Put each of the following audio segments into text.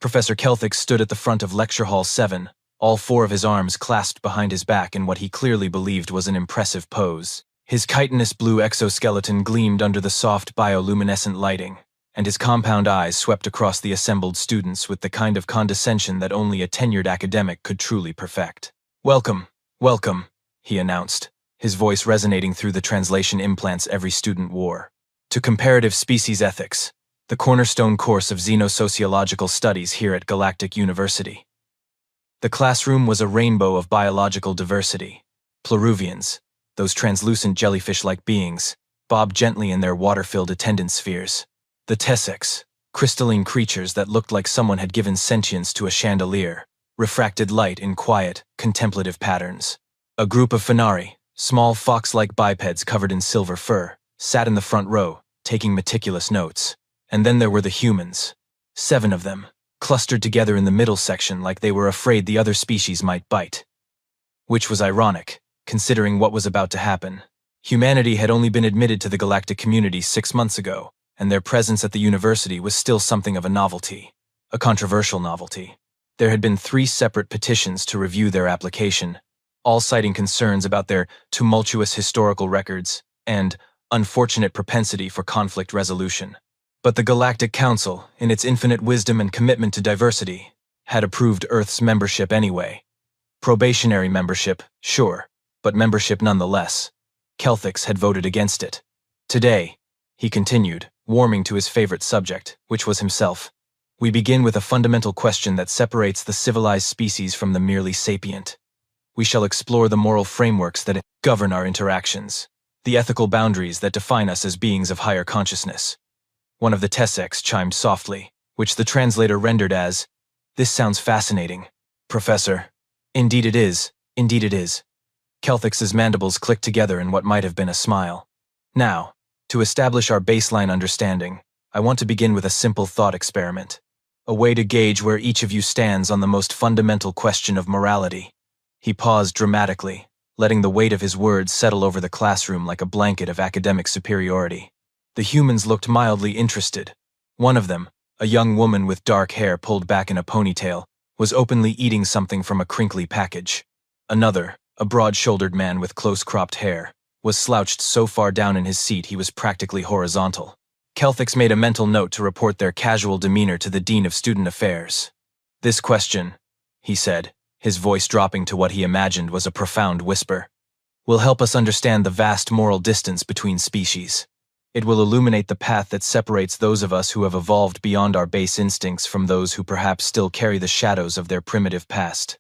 Professor Kelthix stood at the front of Lecture Hall 7, all four of his arms clasped behind his back in what he clearly believed was an impressive pose. His chitinous blue exoskeleton gleamed under the soft bioluminescent lighting, and his compound eyes swept across the assembled students with the kind of condescension that only a tenured academic could truly perfect. "Welcome, welcome," he announced, his voice resonating through the translation implants every student wore, "to Comparative Species Ethics, the cornerstone course of xenosociological studies here at Galactic University." The classroom was a rainbow of biological diversity. Pleruvians, those translucent jellyfish-like beings, bobbed gently in their water-filled attendance spheres. The Tessex, crystalline creatures that looked like someone had given sentience to a chandelier, refracted light in quiet, contemplative patterns. A group of Phanari, small fox-like bipeds covered in silver fur, sat in the front row, taking meticulous notes. And then there were the humans. 7 of them, clustered together in the middle section like they were afraid the other species might bite. Which was ironic, considering what was about to happen. Humanity had only been admitted to the galactic community 6 months ago, and their presence at the university was still something of a novelty, a controversial novelty. There had been 3 separate petitions to review their application, all citing concerns about their tumultuous historical records and unfortunate propensity for conflict resolution. But the Galactic Council, in its infinite wisdom and commitment to diversity, had approved Earth's membership anyway. Probationary membership, sure, but membership nonetheless. Kelthix had voted against it. Today, he continued, warming to his favorite subject, which was himself, we begin with a fundamental question that separates the civilized species from the merely sapient. We shall explore the moral frameworks that govern our interactions, the ethical boundaries that define us as beings of higher consciousness. One of the Tessex chimed softly, which the translator rendered as, "This sounds fascinating, Professor." "Indeed it is, indeed it is." Kelthix's mandibles clicked together in what might have been a smile. "Now, to establish our baseline understanding, I want to begin with a simple thought experiment, a way to gauge where each of you stands on the most fundamental question of morality." He paused dramatically, letting the weight of his words settle over the classroom like a blanket of academic superiority. The humans looked mildly interested. One of them, a young woman with dark hair pulled back in a ponytail, was openly eating something from a crinkly package. Another, a broad-shouldered man with close-cropped hair, was slouched so far down in his seat he was practically horizontal. Kelthix made a mental note to report their casual demeanor to the Dean of Student Affairs. "This question," he said, his voice dropping to what he imagined was a profound whisper, "will help us understand the vast moral distance between species. It will illuminate the path that separates those of us who have evolved beyond our base instincts from those who perhaps still carry the shadows of their primitive past."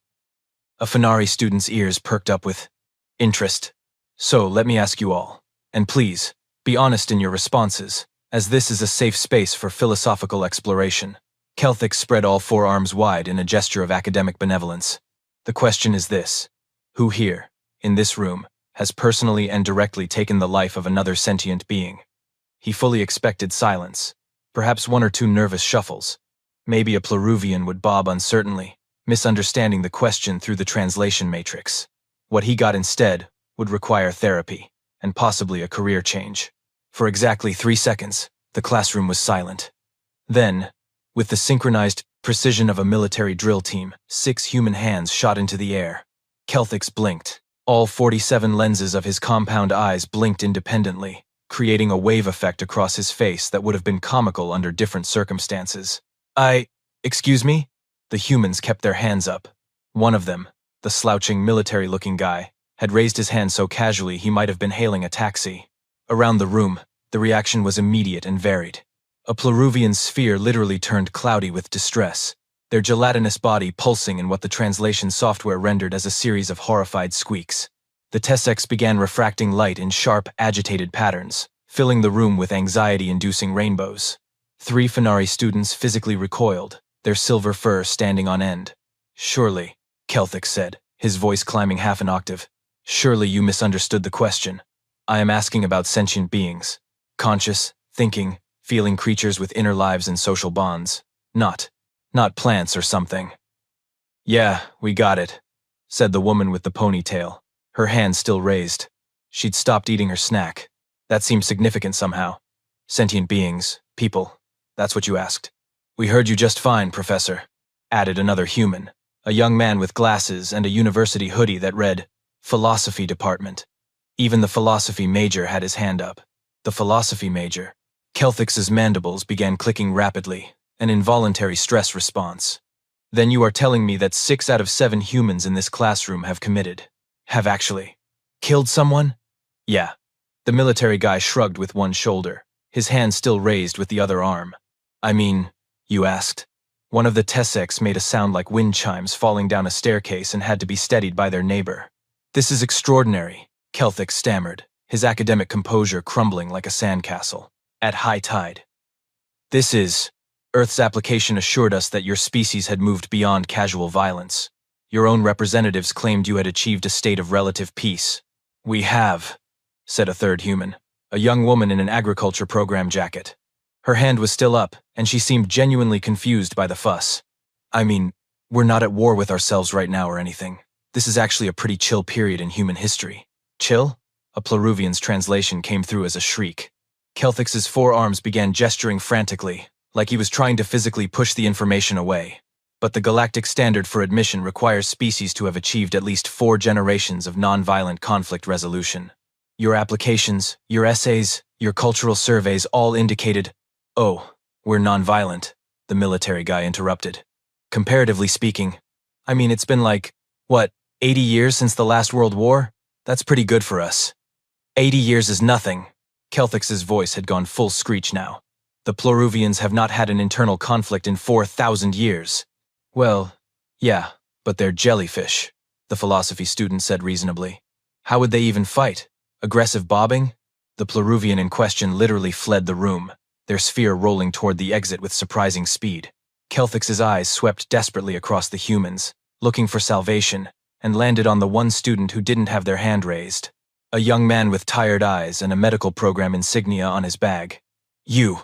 A Phanari student's ears perked up with interest. "So, let me ask you all, and please, be honest in your responses, as this is a safe space for philosophical exploration." Kelthix spread all 4 arms wide in a gesture of academic benevolence. "The question is this: who here, in this room, has personally and directly taken the life of another sentient being?" He fully expected silence, perhaps 1 or 2 nervous shuffles. Maybe a Pleruvian would bob uncertainly, misunderstanding the question through the translation matrix. What he got instead would require therapy, and possibly a career change. For exactly 3 seconds, the classroom was silent. Then, with the synchronized precision of a military drill team, 6 human hands shot into the air. Kelthix blinked. All 47 lenses of his compound eyes blinked independently, creating a wave effect across his face that would have been comical under different circumstances. Excuse me?" The humans kept their hands up. One of them, the slouching military-looking guy, had raised his hand so casually he might have been hailing a taxi. Around the room, the reaction was immediate and varied. A Pleruvian sphere literally turned cloudy with distress, their gelatinous body pulsing in what the translation software rendered as a series of horrified squeaks. The Tessex began refracting light in sharp, agitated patterns, filling the room with anxiety-inducing rainbows. 3 Phanari students physically recoiled, their silver fur standing on end. "Surely," Kelthix said, his voice climbing half an octave, "surely you misunderstood the question. I am asking about sentient beings. Conscious, thinking, feeling creatures with inner lives and social bonds. Not plants or something." "Yeah, we got it," said the woman with the ponytail, her hand still raised. She'd stopped eating her snack. "That seemed significant somehow. Sentient beings, people, that's what you asked." "We heard you just fine, Professor," added another human, a young man with glasses and a university hoodie that read, Philosophy Department. Even the philosophy major had his hand up. The philosophy major. Kelthix's mandibles began clicking rapidly, an involuntary stress response. Then you are telling me that 6 out of 7 humans in this classroom have actually killed someone? Yeah. The military guy shrugged with one shoulder, his hand still raised with the other arm. I mean, you asked? One of the Tessecs made a sound like wind chimes falling down a staircase and had to be steadied by their neighbor. This is extraordinary, Kelthix stammered, his academic composure crumbling like a sandcastle. At high tide. This is. Earth's application assured us that your species had moved beyond casual violence. Your own representatives claimed you had achieved a state of relative peace. We have, said a third human, a young woman in an agriculture program jacket. Her hand was still up, and she seemed genuinely confused by the fuss. I mean, we're not at war with ourselves right now or anything. This is actually a pretty chill period in human history. Chill? A Pleruvian's translation came through as a shriek. Kelthix's forearms began gesturing frantically, like he was trying to physically push the information away. But the galactic standard for admission requires species to have achieved at least 4 generations of nonviolent conflict resolution. Your applications, your essays, your cultural surveys all indicated, "Oh, we're nonviolent," the military guy interrupted. Comparatively speaking, I mean, it's been like, 80 years since the last World War? That's pretty good for us. 80 years is nothing. Kelthix's voice had gone full screech now. The Pleruvians have not had an internal conflict in 4,000 years. Well, yeah, but they're jellyfish, the philosophy student said reasonably. How would they even fight? Aggressive bobbing? The Pleruvian in question literally fled the room, their sphere rolling toward the exit with surprising speed. Kelthix's eyes swept desperately across the humans, looking for salvation, and landed on the one student who didn't have their hand raised. A young man with tired eyes and a medical program insignia on his bag. You,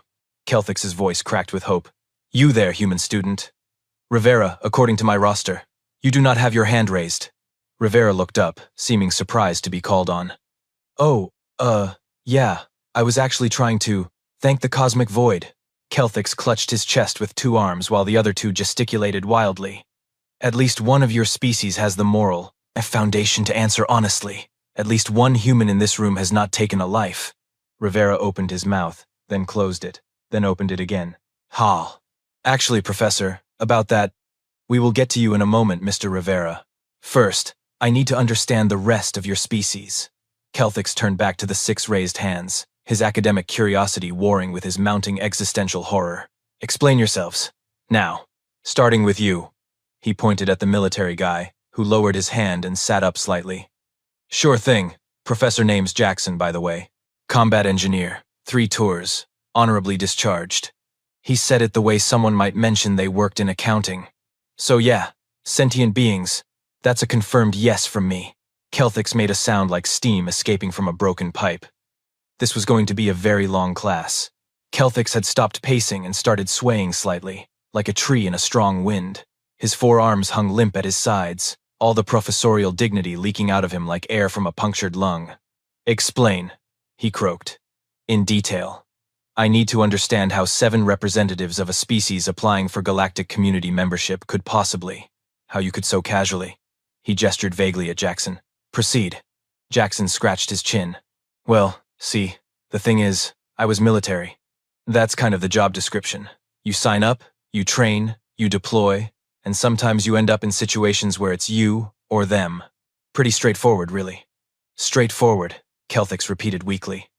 Kelthix's voice cracked with hope. You there, human student. Rivera, according to my roster, you do not have your hand raised. Rivera looked up, seeming surprised to be called on. Oh, yeah, I was actually trying to thank the cosmic void. Kelthix clutched his chest with 2 arms while the other 2 gesticulated wildly. At least one of your species has the moral foundation to answer honestly. At least one human in this room has not taken a life. Rivera opened his mouth, then closed it, then opened it again. Hal. Actually, Professor, about that, we will get to you in a moment, Mr. Rivera. First, I need to understand the rest of your species. Kelthix turned back to the 6 raised hands, his academic curiosity warring with his mounting existential horror. Explain yourselves. Now, starting with you. He pointed at the military guy, who lowered his hand and sat up slightly. Sure thing. Professor name's Jackson, by the way. Combat engineer, 3 tours, honorably discharged. He said it the way someone might mention they worked in accounting. So yeah, sentient beings. That's a confirmed yes from me. Kelthix made a sound like steam escaping from a broken pipe. This was going to be a very long class. Kelthix had stopped pacing and started swaying slightly, like a tree in a strong wind. His forearms hung limp at his sides, all the professorial dignity leaking out of him like air from a punctured lung. Explain, he croaked. In detail. I need to understand how 7 representatives of a species applying for galactic community membership could possibly. How you could so casually. He gestured vaguely at Jackson. Proceed. Jackson scratched his chin. Well, see, the thing is, I was military. That's kind of the job description. You sign up, you train, you deploy, and sometimes you end up in situations where it's you or them. Pretty straightforward, really. Straightforward, Kelthix repeated weakly.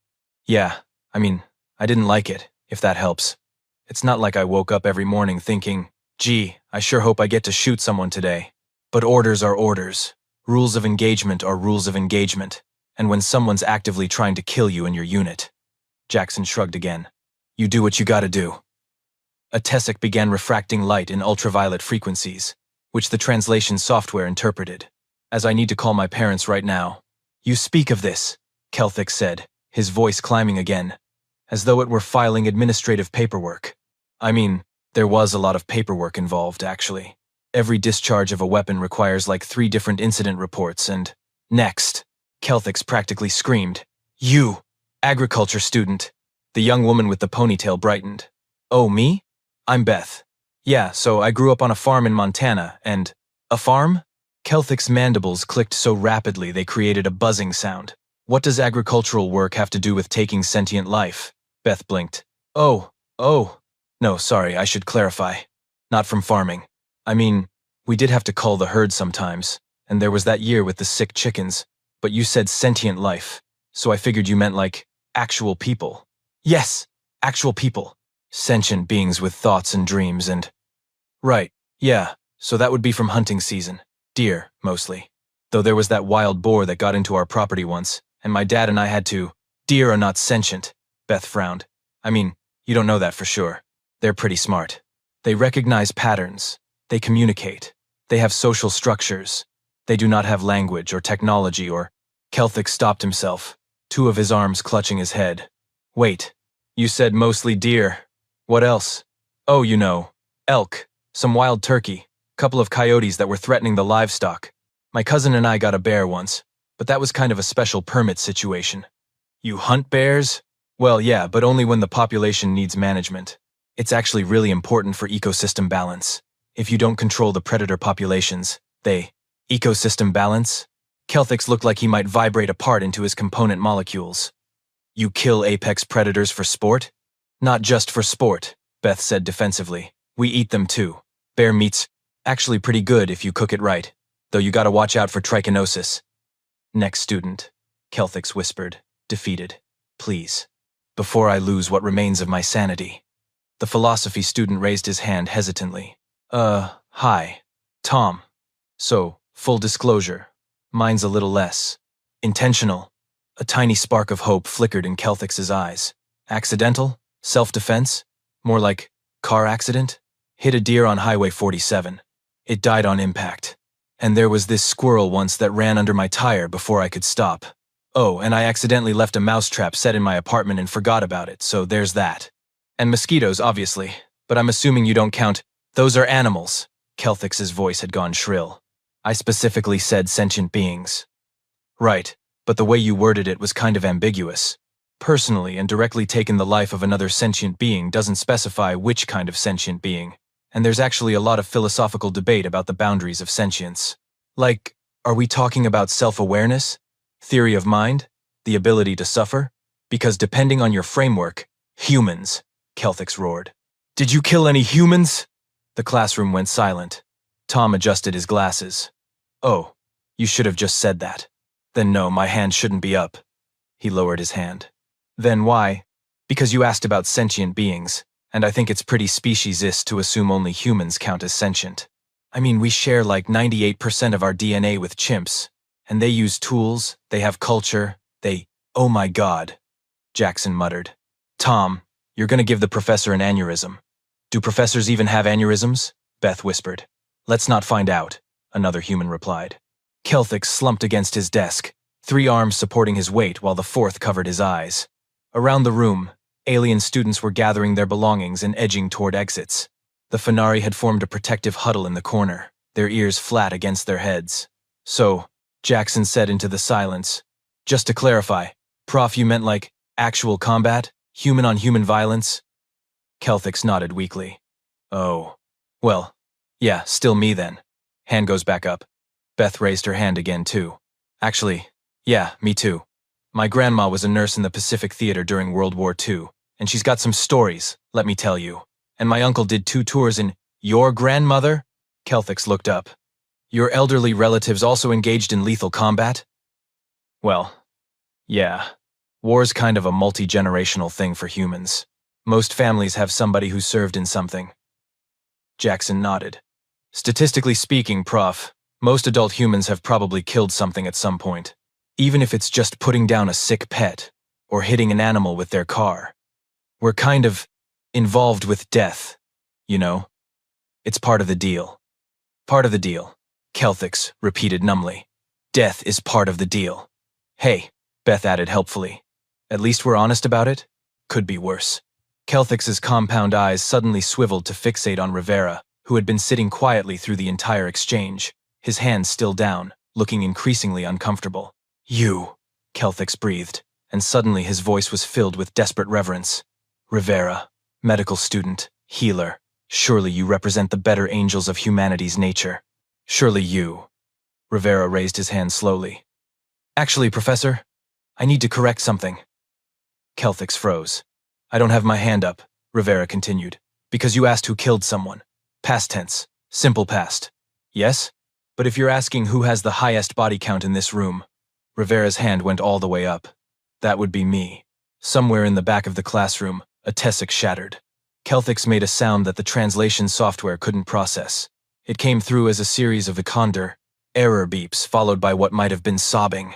Yeah, I mean, I didn't like it, if that helps. It's not like I woke up every morning thinking, gee, I sure hope I get to shoot someone today. But orders are orders. Rules of engagement are rules of engagement. And when someone's actively trying to kill you in your unit. Jackson shrugged again. You do what you gotta do. A Tessec began refracting light in ultraviolet frequencies, which the translation software interpreted. As I need to call my parents right now. You speak of this, Kelthix said, his voice climbing again, as though it were filing administrative paperwork. I mean, there was a lot of paperwork involved, actually. Every discharge of a weapon requires like 3 different incident reports and… Next, Kelthix practically screamed. You, agriculture student. The young woman with the ponytail brightened. Oh, me? I'm Beth. Yeah, so I grew up on a farm in Montana, and… A farm? Kelthic's mandibles clicked so rapidly they created a buzzing sound. What does agricultural work have to do with taking sentient life? Beth blinked. Oh. No, sorry, I should clarify. Not from farming. I mean, we did have to cull the herd sometimes, and there was that year with the sick chickens, but you said sentient life, so I figured you meant like actual people. Yes, actual people. Sentient beings with thoughts and dreams and… Right, yeah, so that would be from hunting season. Deer, mostly. Though there was that wild boar that got into our property once, and my dad and I had to… Deer are not sentient, Beth frowned. I mean, you don't know that for sure. They're pretty smart. They recognize patterns. They communicate. They have social structures. They do not have language or technology or… Kelthic stopped himself, two of his arms clutching his head. Wait, you said mostly deer. What else? Oh, you know, elk, some wild turkey, couple of coyotes that were threatening the livestock. My cousin and I got a bear once, but that was kind of a special permit situation. You hunt bears? Well, yeah, but only when the population needs management. It's actually really important for ecosystem balance. If you don't control the predator populations, they… Ecosystem balance? Kelthic's looked like he might vibrate apart into his component molecules. You kill apex predators for sport? Not just for sport, Beth said defensively. We eat them too. Bear meat's actually pretty good if you cook it right, though you gotta watch out for trichinosis. Next student, Kelthic's whispered, defeated. Please. Before I lose what remains of my sanity. The philosophy student raised his hand hesitantly. Hi. Tom. So, full disclosure, mine's a little less intentional. A tiny spark of hope flickered in Kelthic's eyes. Accidental? Self-defense? More like car accident? Hit a deer on Highway 47. It died on impact. And there was this squirrel once that ran under my tire before I could stop. Oh, and I accidentally left a mousetrap set in my apartment and forgot about it, so there's that. And mosquitoes, obviously, but I'm assuming you don't count… Those are animals. Kelthic's voice had gone shrill. I specifically said sentient beings. Right, but the way you worded it was kind of ambiguous. Personally and directly taken the life of another sentient being doesn't specify which kind of sentient being, and there's actually a lot of philosophical debate about the boundaries of sentience. Like, are we talking about self-awareness? Theory of mind? The ability to suffer? Because depending on your framework, humans, Kelthic's roared. Did you kill any humans? The classroom went silent. Tom adjusted his glasses. Oh, you should have just said that. Then no, my hand shouldn't be up. He lowered his hand. Then why? Because you asked about sentient beings, and I think it's pretty speciesist to assume only humans count as sentient. I mean, we share like 98% of our DNA with chimps, and they use tools, they have culture, they… Oh my God, Jackson muttered. Tom, you're gonna give the professor an aneurysm. Do professors even have aneurysms? Beth whispered. Let's not find out, another human replied. Kelthic slumped against his desk, three arms supporting his weight while the fourth covered his eyes. Around the room, alien students were gathering their belongings and edging toward exits. The Fenari had formed a protective huddle in the corner, their ears flat against their heads. So, Jackson said into the silence, just to clarify, Prof, you meant like actual combat? Human-on-human violence? Kelthic's nodded weakly. Oh. Well, yeah, still me then. Hand goes back up. Beth raised her hand again too. Actually, yeah, me too. My grandma was a nurse in the Pacific Theater during World War II, and she's got some stories, let me tell you. And my uncle did 2 tours in… Your grandmother? Kelthic's looked up. Your elderly relatives also engaged in lethal combat? Well, yeah. War's kind of a multi-generational thing for humans. Most families have somebody who served in something. Jackson nodded. Statistically speaking, Prof, most adult humans have probably killed something at some point. Even if it's just putting down a sick pet, or hitting an animal with their car. We're kind of involved with death, you know? It's part of the deal. Part of the deal, Kelthic's repeated numbly. Death is part of the deal. Hey, Beth added helpfully. At least we're honest about it? Could be worse. Kelthic's compound eyes suddenly swiveled to fixate on Rivera, who had been sitting quietly through the entire exchange, his hands still down, looking increasingly uncomfortable. You, Kelthic's breathed, and suddenly his voice was filled with desperate reverence. Rivera, medical student, healer, Surely you represent the better angels of humanity's nature. Surely you. Rivera raised his hand slowly. Actually, Professor, I need to correct something. Kelthix froze. I don't have my hand up, Rivera continued, because you asked who killed someone. Past tense. Simple past. Yes? But if you're asking who has the highest body count in this room, Rivera's hand went all the way up. That would be me. Somewhere in the back of the classroom, a tussock shattered. Kelthix made a sound that the translation software couldn't process. It came through as a series of Vikander error beeps followed by what might have been sobbing.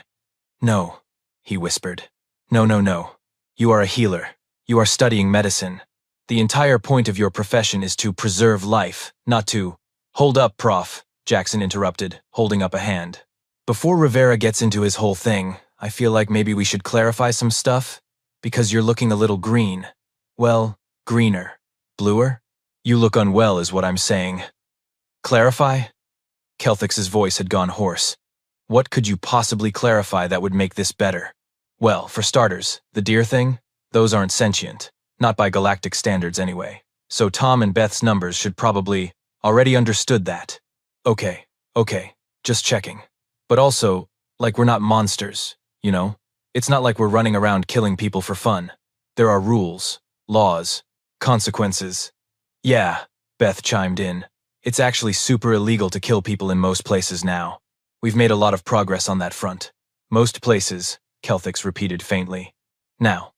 No, he whispered. No, no, no. You are a healer. You are studying medicine. The entire point of your profession is to preserve life, not to— Hold up, Prof, Jackson interrupted, holding up a hand. Before Rivera gets into his whole thing, I feel like maybe we should clarify some stuff, because you're looking a little green. Well, greener. Bluer? You look unwell is what I'm saying. Clarify? Kelthix's voice had gone hoarse. What could you possibly clarify that would make this better? Well, for starters, the deer thing? Those aren't sentient. Not by galactic standards anyway. So Tom and Beth's numbers should probably already understood that. Okay, just checking. But also, like we're not monsters, you know? It's not like we're running around killing people for fun. There are rules, laws, consequences. Yeah, Beth chimed in. It's actually super illegal to kill people in most places now. We've made a lot of progress on that front. Most places, Kelthix repeated faintly. Now.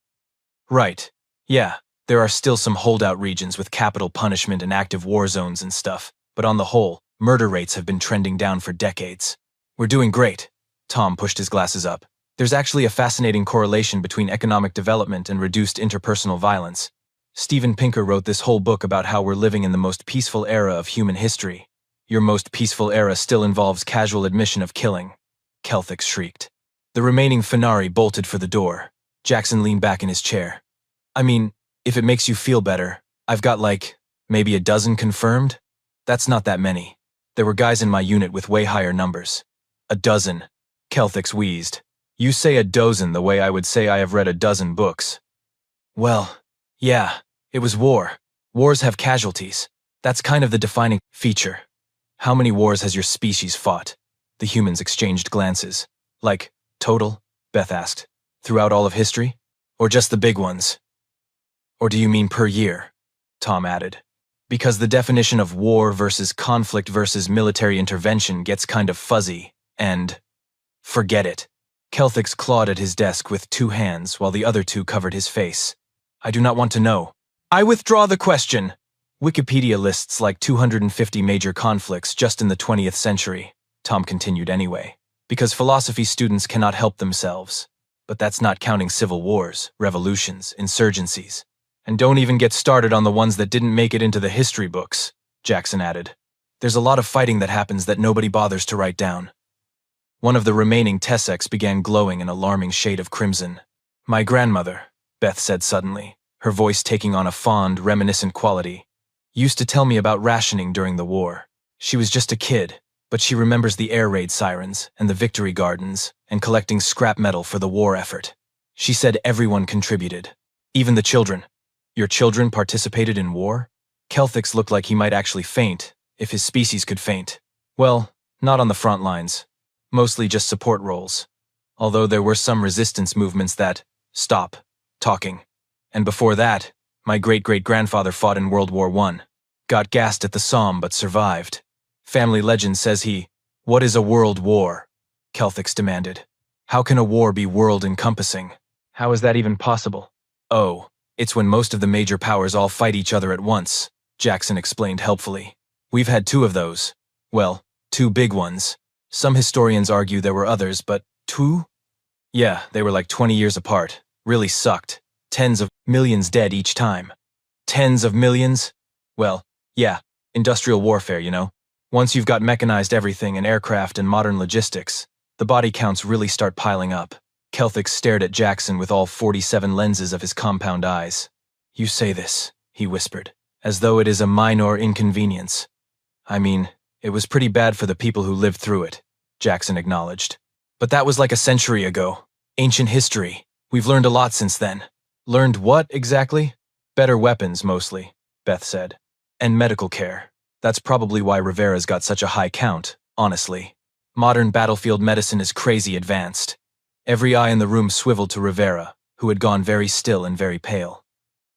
Right. Yeah, there are still some holdout regions with capital punishment and active war zones and stuff, but on the whole, murder rates have been trending down for decades. We're doing great. Tom pushed his glasses up. There's actually a fascinating correlation between economic development and reduced interpersonal violence. Steven Pinker wrote this whole book about how we're living in the most peaceful era of human history. Your most peaceful era still involves casual admission of killing, Kelthix shrieked. The remaining Fenari bolted for the door. Jackson leaned back in his chair. I mean, if it makes you feel better, I've got maybe a dozen confirmed? That's not that many. There were guys in my unit with way higher numbers. A dozen. Kelthix wheezed. You say a dozen the way I would say I have read a dozen books. Well, yeah, it was war. Wars have casualties. That's kind of the defining feature. How many wars has your species fought? The humans exchanged glances. Total? Beth asked. Throughout all of history? Or just the big ones? Or do you mean per year? Tom added. Because the definition of war versus conflict versus military intervention gets kind of fuzzy, and— Forget it. Kelthix clawed at his desk with two hands while the other two covered his face. I do not want to know. I withdraw the question. Wikipedia lists 250 major conflicts just in the 20th century, Tom continued anyway, because philosophy students cannot help themselves. But that's not counting civil wars, revolutions, insurgencies. And don't even get started on the ones that didn't make it into the history books, Jackson added. There's a lot of fighting that happens that nobody bothers to write down. One of the remaining Tessecs began glowing an alarming shade of crimson. My grandmother, Beth said suddenly, her voice taking on a fond, reminiscent quality, used to tell me about rationing during the war. She was just a kid, but she remembers the air raid sirens and the victory gardens and collecting scrap metal for the war effort. She said everyone contributed, even the children. Your children participated in war? Kelthix looked like he might actually faint, if his species could faint. Well, not on the front lines. Mostly just support roles. Although there were some resistance movements that— Stop. Talking. And before that, my great-great-grandfather fought in World War I. Got gassed at the Somme but survived. Family legend says he— What is a world war? Kelthix demanded. How can a war be world-encompassing? How is that even possible? Oh, it's when most of the major powers all fight each other at once, Jackson explained helpfully. We've had two of those. Well, two big ones. Some historians argue there were others, but two? Yeah, they were 20 years apart. Really sucked. Tens of millions dead each time. Tens of millions? Well, yeah, industrial warfare, you know. Once you've got mechanized everything and aircraft and modern logistics, the body counts really start piling up. Kelthix stared at Jackson with all 47 lenses of his compound eyes. You say this, he whispered, as though it is a minor inconvenience. I mean, it was pretty bad for the people who lived through it, Jackson acknowledged. But that was like a century ago. Ancient history. We've learned a lot since then. Learned what, exactly? Better weapons, mostly, Beth said. And medical care. That's probably why Rivera's got such a high count, honestly. Modern battlefield medicine is crazy advanced. Every eye in the room swiveled to Rivera, who had gone very still and very pale.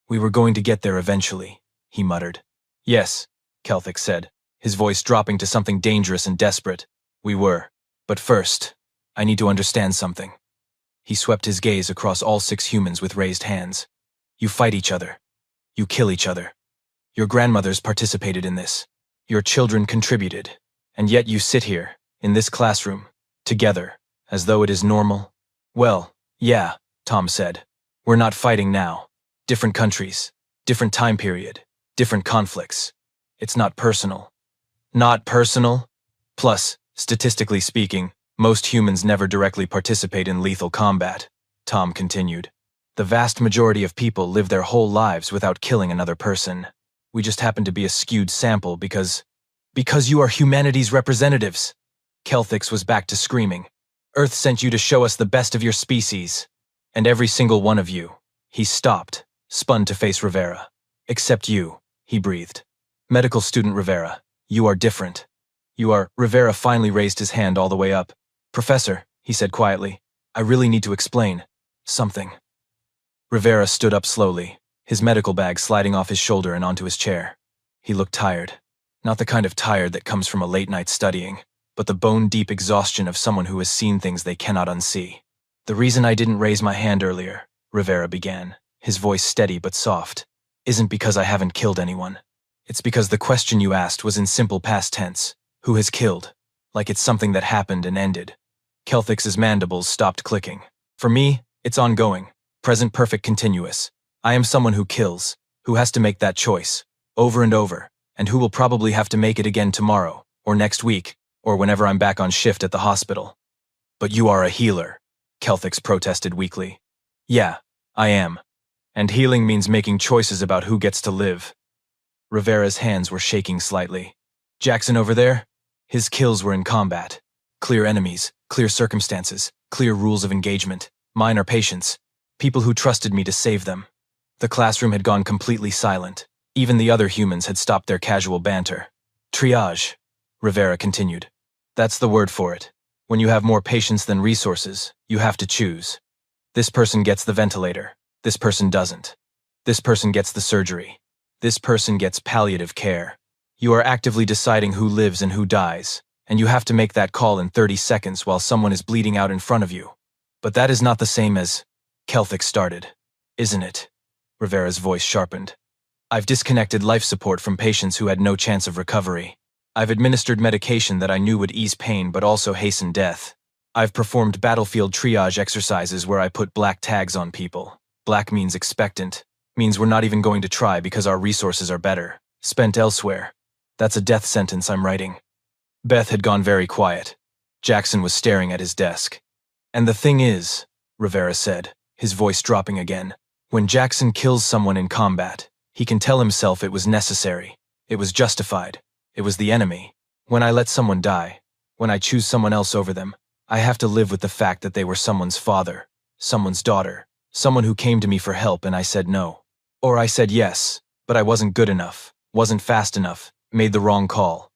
We were going to get there eventually, he muttered. Yes, Kelthix said, his voice dropping to something dangerous and desperate. We were. But first, I need to understand something. He swept his gaze across all 6 humans with raised hands. You fight each other. You kill each other. Your grandmothers participated in this. Your children contributed. And yet you sit here, in this classroom, together, as though it is normal. Well, yeah, Tom said. We're not fighting now. Different countries, different time period, different conflicts. It's not personal. Not personal? Plus, statistically speaking, most humans never directly participate in lethal combat, Tom continued. The vast majority of people live their whole lives without killing another person. We just happen to be a skewed sample because you are humanity's representatives. Kelthix was back to screaming. Earth sent you to show us the best of your species. And every single one of you. He stopped, spun to face Rivera. Except you, he breathed. Medical student Rivera, you are different. You are. Rivera finally raised his hand all the way up. Professor, he said quietly, I really need to explain something. Rivera stood up slowly, his medical bag sliding off his shoulder and onto his chair. He looked tired. Not the kind of tired that comes from a late night studying, but the bone-deep exhaustion of someone who has seen things they cannot unsee. The reason I didn't raise my hand earlier, Rivera began, his voice steady but soft, isn't because I haven't killed anyone. It's because the question you asked was in simple past tense. Who has killed? Like it's something that happened and ended. Kelthix's mandibles stopped clicking. For me, it's ongoing, present perfect continuous. I am someone who kills, who has to make that choice, over and over, and who will probably have to make it again tomorrow, or next week, or whenever I'm back on shift at the hospital. But you are a healer, Kelthix protested weakly. Yeah, I am. And healing means making choices about who gets to live. Rivera's hands were shaking slightly. Jackson over there? His kills were in combat. Clear enemies, clear circumstances, clear rules of engagement. Mine are patients. People who trusted me to save them. The classroom had gone completely silent. Even the other humans had stopped their casual banter. Triage, Rivera continued. That's the word for it. When you have more patience than resources, you have to choose. This person gets the ventilator. This person doesn't. This person gets the surgery. This person gets palliative care. You are actively deciding who lives and who dies, and you have to make that call in 30 seconds while someone is bleeding out in front of you. But that is not the same as... Kelthix started. Isn't it? Rivera's voice sharpened. I've disconnected life support from patients who had no chance of recovery. I've administered medication that I knew would ease pain but also hasten death. I've performed battlefield triage exercises where I put black tags on people. Black means expectant, means we're not even going to try because our resources are better, spent elsewhere. That's a death sentence I'm writing. Beth had gone very quiet. Jackson was staring at his desk. And the thing is, Rivera said, his voice dropping again, when Jackson kills someone in combat, he can tell himself it was necessary, it was justified, it was the enemy. When I let someone die, when I choose someone else over them, I have to live with the fact that they were someone's father, someone's daughter, someone who came to me for help and I said no. Or I said yes, but I wasn't good enough, wasn't fast enough, made the wrong call.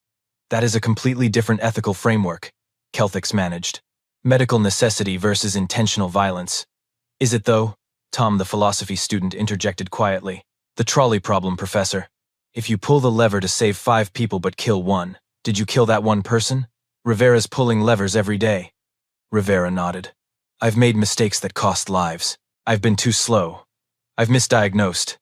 That is a completely different ethical framework, Kelthix managed. Medical necessity versus intentional violence. Is it though? Tom, the philosophy student, interjected quietly. The trolley problem, Professor. If you pull the lever to save 5 people but kill 1, did you kill that one person? Rivera's pulling levers every day. Rivera nodded. I've made mistakes that cost lives. I've been too slow. I've misdiagnosed.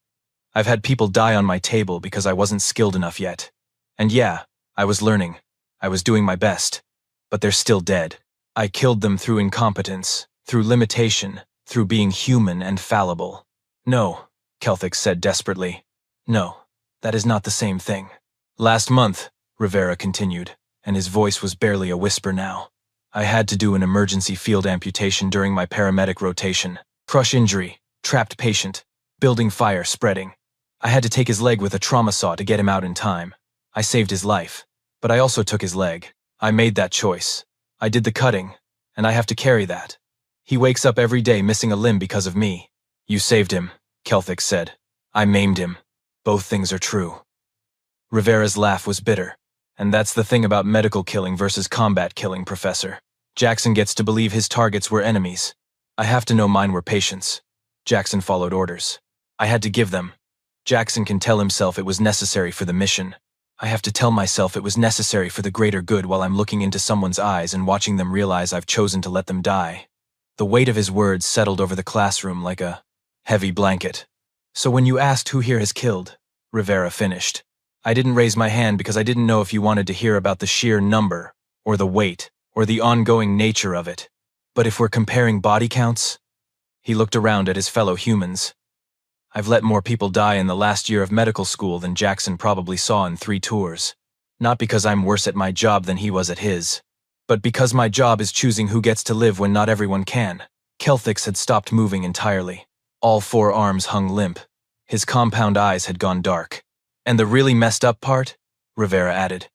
I've had people die on my table because I wasn't skilled enough yet. And yeah, I was learning. I was doing my best. But they're still dead. I killed them through incompetence, through limitation, through being human and fallible. No, Kelthix said desperately. No, that is not the same thing. Last month, Rivera continued, and his voice was barely a whisper now. I had to do an emergency field amputation during my paramedic rotation. Crush injury, trapped patient, building fire spreading. I had to take his leg with a trauma saw to get him out in time. I saved his life, but I also took his leg. I made that choice. I did the cutting, and I have to carry that. He wakes up every day missing a limb because of me. You saved him, Kelthix said. I maimed him. Both things are true. Rivera's laugh was bitter. And that's the thing about medical killing versus combat killing, Professor. Jackson gets to believe his targets were enemies. I have to know mine were patients. Jackson followed orders. I had to give them. Jackson can tell himself it was necessary for the mission. I have to tell myself it was necessary for the greater good while I'm looking into someone's eyes and watching them realize I've chosen to let them die. The weight of his words settled over the classroom like a heavy blanket. So when you asked who here has killed, Rivera finished. I didn't raise my hand because I didn't know if you wanted to hear about the sheer number, or the weight, or the ongoing nature of it. But if we're comparing body counts, he looked around at his fellow humans. I've let more people die in the last year of medical school than Jackson probably saw in 3 tours. Not because I'm worse at my job than he was at his, but because my job is choosing who gets to live when not everyone can. Kelthix had stopped moving entirely. All 4 arms hung limp. His compound eyes had gone dark. And the really messed up part? Rivera added.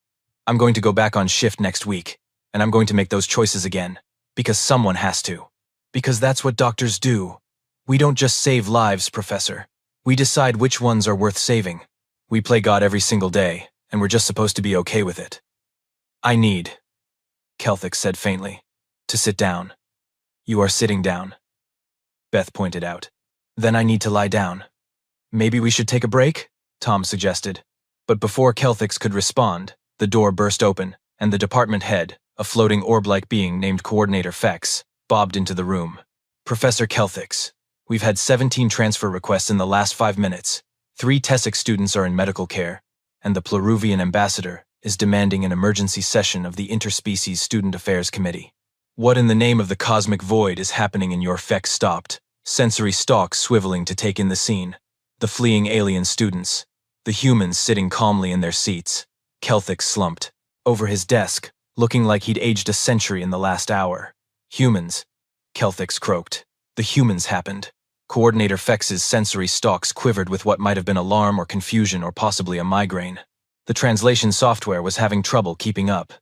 I'm going to go back on shift next week, and I'm going to make those choices again. Because someone has to. Because that's what doctors do. We don't just save lives, Professor. We decide which ones are worth saving. We play God every single day, and we're just supposed to be okay with it. I need, Kelthix said faintly, to sit down. You are sitting down, Beth pointed out. Then I need to lie down. Maybe we should take a break? Tom suggested. But before Kelthix could respond, the door burst open, and the department head, a floating orb-like being named Coordinator Fex, bobbed into the room. Professor Kelthix, we've had 17 transfer requests in the last 5 minutes. 3 Tessic students are in medical care, and the Pleruvian ambassador is demanding an emergency session of the Interspecies Student Affairs Committee. What in the name of the cosmic void is happening in your Fex stopped, sensory stalks swiveling to take in the scene, the fleeing alien students, the humans sitting calmly in their seats. Kelthix slumped over his desk, looking like he'd aged a century in the last hour. Humans, Kelthix croaked. The humans happened. Coordinator Fex's sensory stalks quivered with what might have been alarm or confusion or possibly a migraine. The translation software was having trouble keeping up.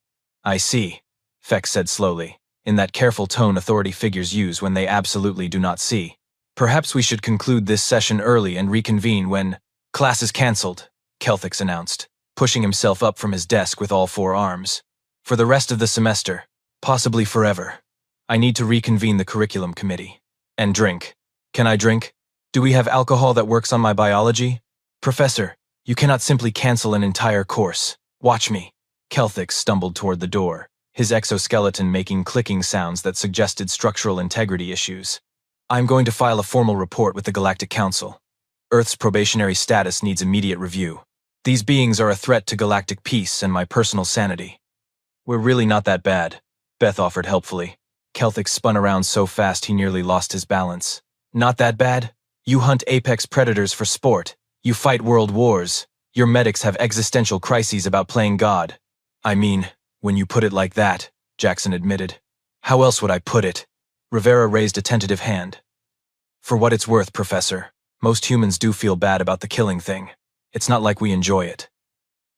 I see, Fex said slowly, in that careful tone authority figures use when they absolutely do not see. Perhaps we should conclude this session early and reconvene when class is cancelled, Kelthix announced, pushing himself up from his desk with all 4 arms. For the rest of the semester, possibly forever, I need to reconvene the curriculum committee. And drink. Can I drink? Do we have alcohol that works on my biology? Professor, you cannot simply cancel an entire course. Watch me. Kelthix stumbled toward the door, his exoskeleton making clicking sounds that suggested structural integrity issues. I'm going to file a formal report with the Galactic Council. Earth's probationary status needs immediate review. These beings are a threat to galactic peace and my personal sanity. We're really not that bad, Beth offered helpfully. Kelthix spun around so fast he nearly lost his balance. Not that bad? You hunt apex predators for sport. You fight world wars. Your medics have existential crises about playing God. I mean, when you put it like that, Jackson admitted. How else would I put it? Rivera raised a tentative hand. For what it's worth, Professor, most humans do feel bad about the killing thing. It's not like we enjoy it.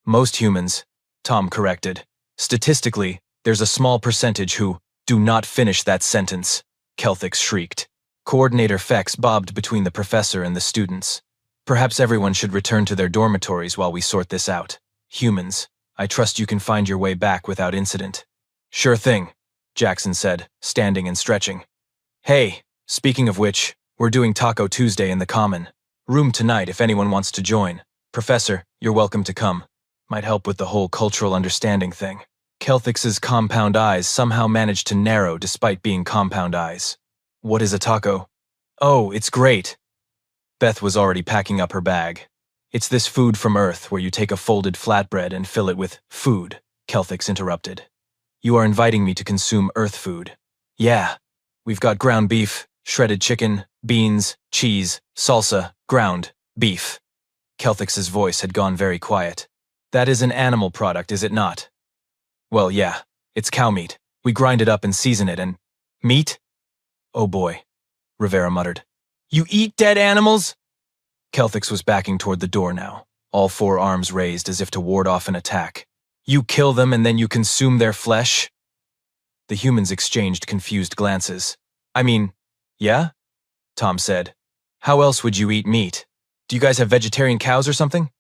Most humans, Tom corrected. Statistically, there's a small percentage who do not finish that sentence, Kelthix shrieked. Coordinator Fex bobbed between the professor and the students. Perhaps everyone should return to their dormitories while we sort this out. Humans, I trust you can find your way back without incident. Sure thing, Jackson said, standing and stretching. Hey, speaking of which, we're doing Taco Tuesday in the Common room tonight if anyone wants to join. Professor, you're welcome to come. Might help with the whole cultural understanding thing. Kelthix's compound eyes somehow managed to narrow despite being compound eyes. What is a taco? Oh, it's great. Beth was already packing up her bag. It's this food from Earth where you take a folded flatbread and fill it with food, Kelthix interrupted. You are inviting me to consume Earth food. Yeah. We've got ground beef, shredded chicken, beans, cheese, salsa, ground beef. Kelthix's voice had gone very quiet. That is an animal product, is it not? Well, yeah. It's cow meat. We grind it up and season it and… Meat? Oh boy, Rivera muttered. You eat dead animals? Kelthix was backing toward the door now, all 4 arms raised as if to ward off an attack. You kill them and then you consume their flesh? The humans exchanged confused glances. I mean, yeah? Tom said. How else would you eat meat? Do you guys have vegetarian cows or something?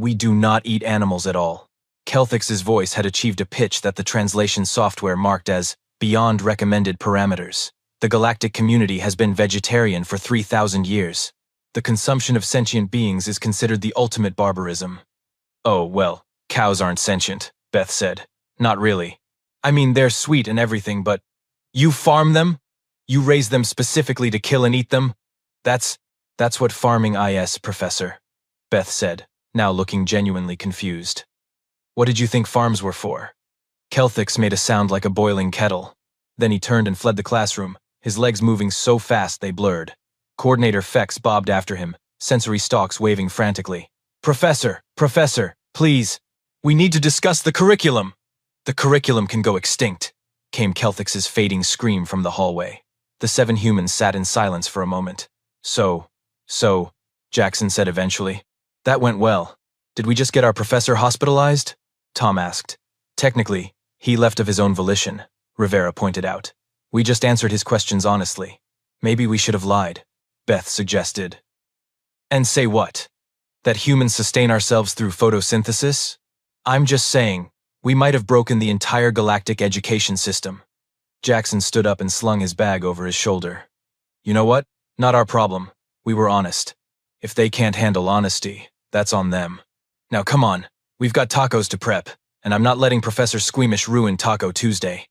We do not eat animals at all. Kelthix's voice had achieved a pitch that the translation software marked as beyond recommended parameters. The galactic community has been vegetarian for 3,000 years. The consumption of sentient beings is considered the ultimate barbarism. Oh, well, cows aren't sentient, Beth said. Not really. I mean, they're sweet and everything, but you farm them? You raise them specifically to kill and eat them? That's what farming is, Professor, Beth said, now looking genuinely confused. What did you think farms were for? Kelthix made a sound like a boiling kettle. Then he turned and fled the classroom, his legs moving so fast they blurred. Coordinator Fex bobbed after him, sensory stalks waving frantically. Professor, please. We need to discuss the curriculum. The curriculum can go extinct, came Kelthix's fading scream from the hallway. The 7 humans sat in silence for a moment. So, Jackson said eventually. That went well. Did we just get our professor hospitalized? Tom asked. Technically, he left of his own volition, Rivera pointed out. We just answered his questions honestly. Maybe we should have lied, Beth suggested. And say what? That humans sustain ourselves through photosynthesis? I'm just saying, we might have broken the entire galactic education system. Jackson stood up and slung his bag over his shoulder. You know what? Not our problem. We were honest. If they can't handle honesty, that's on them. Now come on, we've got tacos to prep, and I'm not letting Professor Squeamish ruin Taco Tuesday.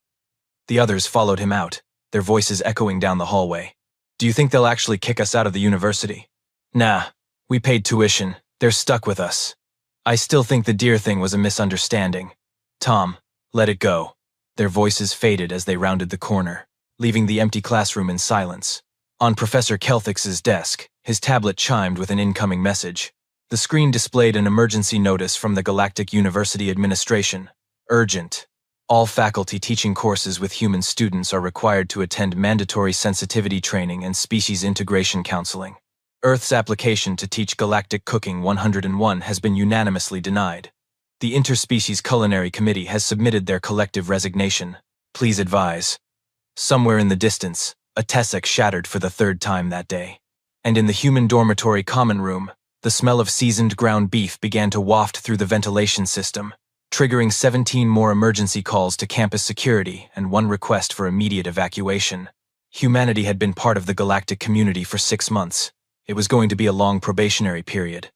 The others followed him out, their voices echoing down the hallway. Do you think they'll actually kick us out of the university? Nah, we paid tuition. They're stuck with us. I still think the deer thing was a misunderstanding. Tom, let it go. Their voices faded as they rounded the corner, leaving the empty classroom in silence. On Professor Kelthix's desk, his tablet chimed with an incoming message. The screen displayed an emergency notice from the Galactic University Administration. Urgent. All faculty teaching courses with human students are required to attend mandatory sensitivity training and species integration counseling. Earth's application to teach Galactic Cooking 101 has been unanimously denied. The Interspecies Culinary Committee has submitted their collective resignation. Please advise. Somewhere in the distance, a Tessec shattered for the 3rd time that day. And in the human dormitory common room, the smell of seasoned ground beef began to waft through the ventilation system, triggering 17 more emergency calls to campus security and 1 request for immediate evacuation. Humanity had been part of the galactic community for 6 months. It was going to be a long probationary period.